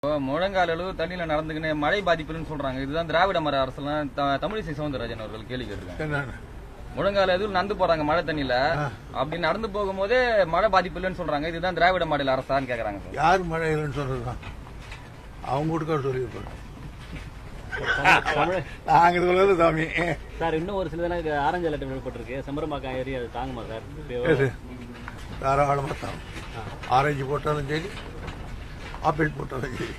முழங்கால அளவு தண்ணியில நடந்துக்கின்னு மழை பாதிப்புன்னு சொல்றாங்க. இதுதான் திராவிட மர அரசுலாம் தமிழிசை சவுந்தரராஜன் அவர்கள் கேள்வி கேட்டிருக்காங்க. முழங்கால எதுவும் நடந்து போறாங்க மழை தண்ணியில, அப்படி நடந்து போகும்போதே மழை பாதிப்பு இல்லைன்னு சொல்றாங்க. இதுதான் திராவிட மாடல் அரசான்னு கேக்குறாங்க. யார் மழை இல்லைன்னு சொல்றதுதான் அவங்க வீட்டுக்கார சொல்லியிருப்பாரு. நாங்க சொல்றது சாமி சார். இன்னும் ஒரு சில தினம் ஆரஞ்சு அலர்ட் விடப்பட்டிருக்கு. செம்பரம்பாக்கம் ஏரி அது தாங்குமா சார்? தாராளமா தான். ஆரஞ்சு போட்டாலும் சரி, ஆப்பிள் போட்டாலும் சரி.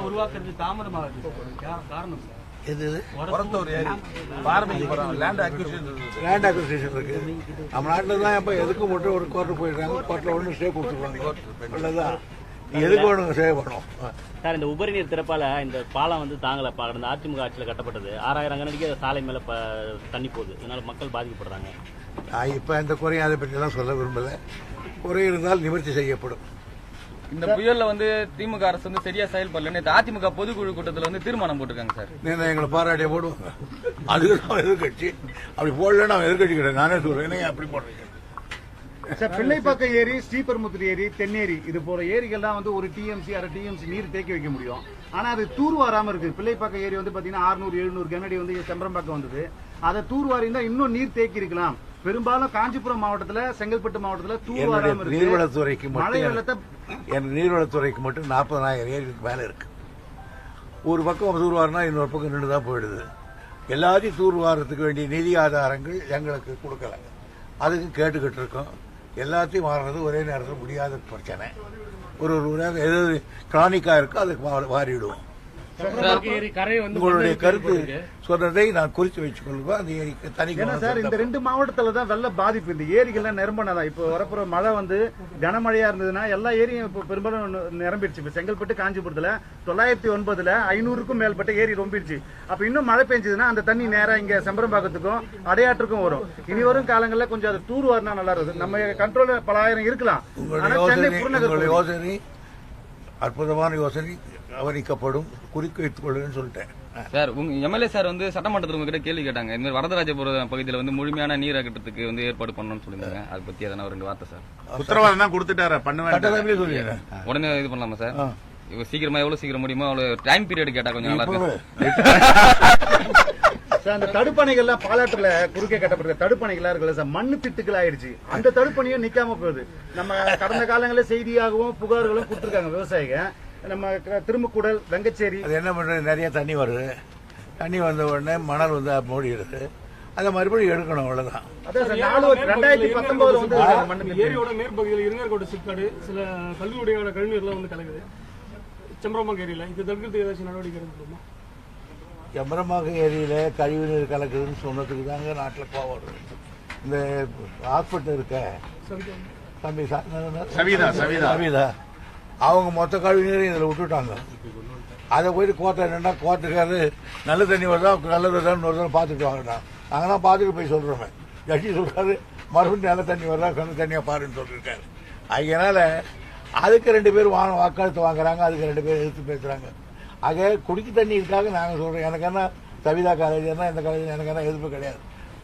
உருவாக்குறது தாமதமாகுது. காரணம் லேண்ட் அக்விசிஷன் இருக்கு நம்ம நாட்டில் தான். இப்போ எதுக்கு மட்டும் ஒரு கோர்ட்டு போயிடுறாங்க, கோர்ட்டில் ஒன்று ஸ்டே கொடுத்துருவாங்க. அவ்வளோதான். எதுக்கு ஒன்று சேவ் பண்ணும் சார். இந்த உபரி நீர் திறப்பால இந்த பாலம் தாங்கல. கடந்த அதிமுக ஆட்சியில் கட்டப்பட்டது 6000 கணக்கு சாலை மேல தண்ணி போகுது. இதனால மக்கள் பாதிக்கப்படுறாங்க. நான் இப்போ இந்த குறையும் அதை பற்றியெல்லாம் சொல்ல விரும்பல. குறை இருந்தால் நிவர்த்தி செய்யப்படும். இந்த புயல்ல திமுக அரசு சரியா செயல்படல. அதிமுக பொதுக்குழு கூட்டத்தில் தீர்மானம் போட்டிருக்காங்க சார். நீங்க எங்களை பாராட்டிய போடுவாங்க. அதுக்கு நான் எதிர்கட்சி. அப்படி போடல நான் எதிர்கட்சி கிடையாது. நானே சொல்றேன் அப்படி போடுறீங்க சார். பிள்ளைப்பாக்கம் ஏரி, ஸ்ரீபெரும்புத்தூர் ஏரி, தென்னேரி இது போல ஏரிகள்லாம் ஒரு டிஎம்சி அரை டிஎம்சி நீர் தேக்கி வைக்க முடியும். ஆனா அது தூர் வாராம இருக்கு. பிள்ளைப்பாக்கம் ஏரி பாத்தீங்கன்னா 600-700 கனஅடி செம்பரம்பாக்கம் வந்தது. அதை தூர் வாரி இருந்தா இன்னும் நீர் தேக்கி இருக்கலாம். பெரும்பாலும் காஞ்சிபுரம் மாவட்டத்துல, செங்கல்பட்டு மாவட்டத்துல தூர் வாராம இருக்கு. நீர்வளத்துறைக்கு மட்டும் 40,000 ஏரிக்கு மேல இருக்கு. ஒரு பக்கம் தூர்வாரினா இன்னொரு பக்கம் நின்றுதான் போயிடுது. எல்லாத்தையும் தூர்வாரத்துக்கு வேண்டிய நிதி ஆதாரங்கள் எங்களுக்கு கொடுக்கல. அதுக்கு கேட்டுக்கிட்டு இருக்கோம். எல்லாத்தையும் மாறுறது ஒரே நேரத்தில் முடியாத பிரச்சனை. ஒரு எது கிரானிக்கா இருக்கோ அதுக்கு வாரிடுவோம். உங்களுடைய கருத்து சொன்னதை நான் குறித்து வச்சுக் கொள்வேன். அந்த ஏரிக்கு தனி சார். இந்த 2 மாவட்டத்துல தான் வெள்ள பாதிப்பு. இந்த ஏரிகள்லாம் நிரம்பினதான். இப்போ வரப்புற மழை கனமழையா இருந்ததுன்னா எல்லா ஏரியும் இப்போ பெரும்பாலும் நிரம்பிடுச்சு. இப்போ செங்கல்பட்டு, காஞ்சிபுரத்துல 909ல் 500க்கும் மேற்பட்ட ஏரி ரொம்பிடுச்சு. அப்ப இன்னும் மழை பெஞ்சதுன்னா அந்த தண்ணி நேரா இங்க செம்பரம்பாக்கத்துக்கும் அடையாற்றுக்கும் வரும். இனி வரும் காலங்களில் கொஞ்சம் அதை தூர் வாரினா நல்லா இருக்கும். நம்ம கண்ட்ரோல் பல ஆயிரம் இருக்கலாம். யோசனை அற்புதமான யோசனை கவனிக்கப்படும். குறிக்க வைத்துக் கொள்ளுன்னு சொல்லிட்டேன் சார். உங்க எம்எல்ஏ சார் சட்டமன்றத்தில் உங்ககிட்ட கேள்வி கேட்டாங்க. இந்த மாதிரி வரதராஜபுரம் பகுதியில் முழுமையான நீர் அகற்றத்துக்கு ஏற்பாடு பண்ணணும்னு சொல்லியிருந்தாங்க. அதை பத்தி எதனா 2 வார்த்தை சார். உத்தரவாதம் தான் கொடுத்துட்டாரு. பண்ணுவேன் உடனே இது பண்ணலாமா சார்? சீக்கிரமா எவ்வளவு சீக்கிரம் முடியுமோ அவ்வளவு டைம் பீரியட் கேட்டா கொஞ்சம் நல்லா இருக்கும். அந்த தடுப்பணைகள்லாம் பாலாற்றுல குறுக்கே கட்டப்பட்ட தடுப்பணைகளா இருக்குல்ல சார், மண்ணு திட்டுக்கள் ஆயிடுச்சு. அந்த தடுப்பணையும் நிக்காம போகுது. நம்ம கடந்த காலங்களில் செய்தியாகவும் புகார்களும் கொடுத்துருக்காங்க விவசாயிகள். நம்ம திருமுக்கூடல், வெங்கச்சேரி அது என்ன பண்றது, நிறைய தண்ணி வருது. தண்ணி வந்த உடனே மணல் மூடிடுது. அதை மறுபடியும் எடுக்கணும். அவ்வளவுதான். 2019 ஏரியோட மேற்பகுதியில் இருங்கோட சிக்காடு சில கல்லூரியோட கழிவுநீர்லாம் கலக்குது செம்பரம்பாக்கம் ஏரியில. இது தடுக்கிறதுக்கு ஏதாச்சும் நடவடிக்கை எடுக்கணுமா? செம்பரம்பாக்கம் ஏரியில கழிவுநீர் கலக்குதுன்னு சொன்னதுக்கு தாங்க நாட்டில் கோவம் வருது. இந்த ஹாஸ்பிட்டல் இருக்க தம்பி சவிதா அவங்க மொத்த கழிவுநீரையும் இதில் விட்டுட்டாங்க. அதை போயிட்டு கோர்ட்டை என்னன்னா கோர்ட்டுக்காரு நல்ல தண்ணி வருதா நல்ல வருதான்னு ஒரு தடவை பார்த்துட்டு வாங்கடா. நாங்கள் தான் பார்த்துட்டு போய் சொல்கிறோமே. ஜட்ஜி சொல்கிறாரு மறுபடியும் நல்ல தண்ணி வருதா நல்ல தண்ணியாக பாருன்னு சொல்லியிருக்காரு. அதனால அதுக்கு 2 பேர் வாக்காளத்து வாங்குறாங்க. அதுக்கு 2 பேர் எதிர்த்து பேசுகிறாங்க. ஆக குடிக்க தண்ணி இருக்காக நாங்கள் சொல்கிறோம். எனக்கு என்ன சவிதா காலேஜ் என்ன இந்த காலேஜ் எனக்கு என்ன எதிர்ப்பு கிடையாது.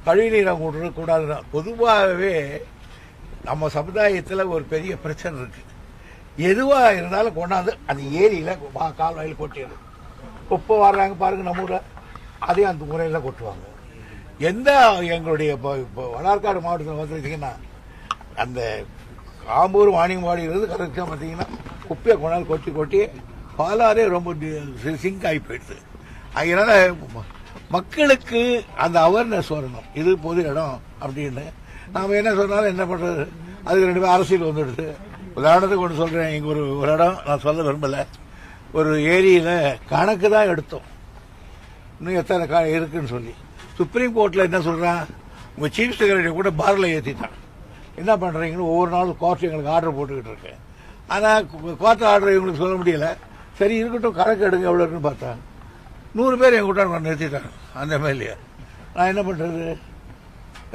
கழிவுநீரை கூட்டுறது கூடாதுன்னா பொதுவாகவே நம்ம சமுதாயத்தில் ஒரு பெரிய பிரச்சனை இருக்கு. எதுவாக இருந்தாலும் கொண்டாந்து அந்த ஏரியில கால்வாயில் கொட்டிடுது. குப்பை வர்றாங்க பாருங்க நம்ம ஊரில், அதையும் அந்த முறையில் கொட்டுவாங்க. எந்த எங்களுடைய இப்போ வடார்காடு மாவட்டத்தில் வந்துருச்சிங்கன்னா அந்த ஆம்பூர் வாணியம்பாடிங்கிறது கரெக்டாக பார்த்தீங்கன்னா குப்பையை கொண்டாந்து கொட்டி பாலாரே ரொம்ப சிங்க் ஆகி போயிடுது. அதனால மக்களுக்கு அந்த அவேர்னஸ் வரணும். இது பொது இடம் அப்படின்னு நாம் என்ன சொன்னாலும் என்ன பண்ணுறது. அதுக்கு 2 பேர் அரசியல் வந்துடுது. உதாரணத்துக்கு ஒன்று சொல்கிறேன். இங்கே ஒரு இடம் நான் சொல்ல விரும்பலை. ஒரு ஏரியில் கணக்கு தான் எடுத்தோம். இன்னும் எத்தனை இருக்குன்னு சொல்லி சுப்ரீம் கோர்ட்டில் என்ன சொல்கிறான், உங்கள் சீஃப் செக்ரட்டரி கூட பாரில் ஏற்றிட்டான். என்ன பண்ணுறீங்கன்னு ஒவ்வொரு நாளும் கோர்ட் எங்களுக்கு ஆர்டர் போட்டுக்கிட்டு இருக்கேன். ஆனால் கோர்ட் ஆர்டர் இவங்களுக்கு சொல்ல முடியலை. சரி இருக்கட்டும், கணக்கு எடுங்க எவ்வளோ இருக்குன்னு பார்த்தா 100 பேர் என் கூட்ட நிறுத்திட்டாங்க. அந்த எம்எல்ஏ நான் என்ன பண்ணுறது?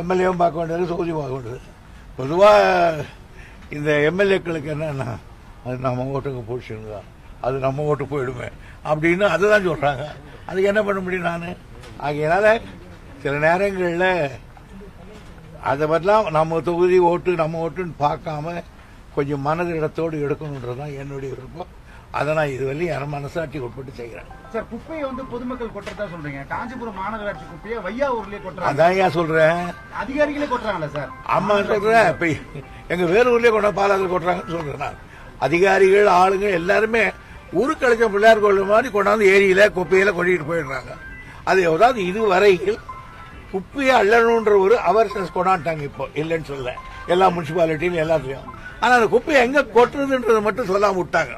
எம்எல்ஏவும் பார்க்க வேண்டியது, சோதியும் பார்க்க வேண்டியது. பொதுவாக இந்த எம்எல்ஏக்களுக்கு என்னன்னா அது நம்ம ஓட்டுக்கு போயிடுச்சுங்க, அது நம்ம ஓட்டு போயிடுமே அப்படின்னு அதை தான் சொல்கிறாங்க. அதுக்கு என்ன பண்ண முடியும் நான்? ஆகையினால சில நேரங்களில் அதை மாதிரிலாம் நம்ம தொகுதி ஓட்டு நம்ம ஓட்டுன்னு பார்க்காம கொஞ்சம் மனதிடத்தோடு எடுக்கணுன்றதுதான் என்னுடைய விருப்பம். அதை நான் இதுவரையும் என் மனசாட்சிக்கு உட்பட்டு செய்கிறேன். சார் குப்பையை வந்து பொதுமக்கள் கொட்டுறதா சொல்றீங்க. காஞ்சிபுரம் மாநகராட்சி குப்பையை வையாவூர்லயே கொட்டுறாங்க. அதான் ஏன் சொல்றேன், அதிகாரிகளே கொட்டுறாங்களா சார்? ஆமா சொல்றேன். இப்ப எங்க வேலூர்லயே கொண்டாந்து பாலாத்தில் கொட்டுறாங்கன்னு சொல்றேன் நான். அதிகாரிகள் ஆளுங்க எல்லாருமே ஊருக்கு அழைச்ச பிள்ளையார் கோயில் மாதிரி கொண்டாந்து ஏரியில குப்பையில கொட்டிட்டு போயிடுறாங்க. அது ஏதாவது இதுவரையில் குப்பையை அள்ளணுன்ற ஒரு அவர்னஸ் கொண்டாண்டாங்க. இப்போ இல்லைன்னு சொல்ல எல்லா முனிசிபாலிட்டியும் எல்லாத்துலயும். ஆனா அந்த குப்பையை எங்க கொட்டுறதுன்றதை மட்டும் சொல்லாம விட்டாங்க.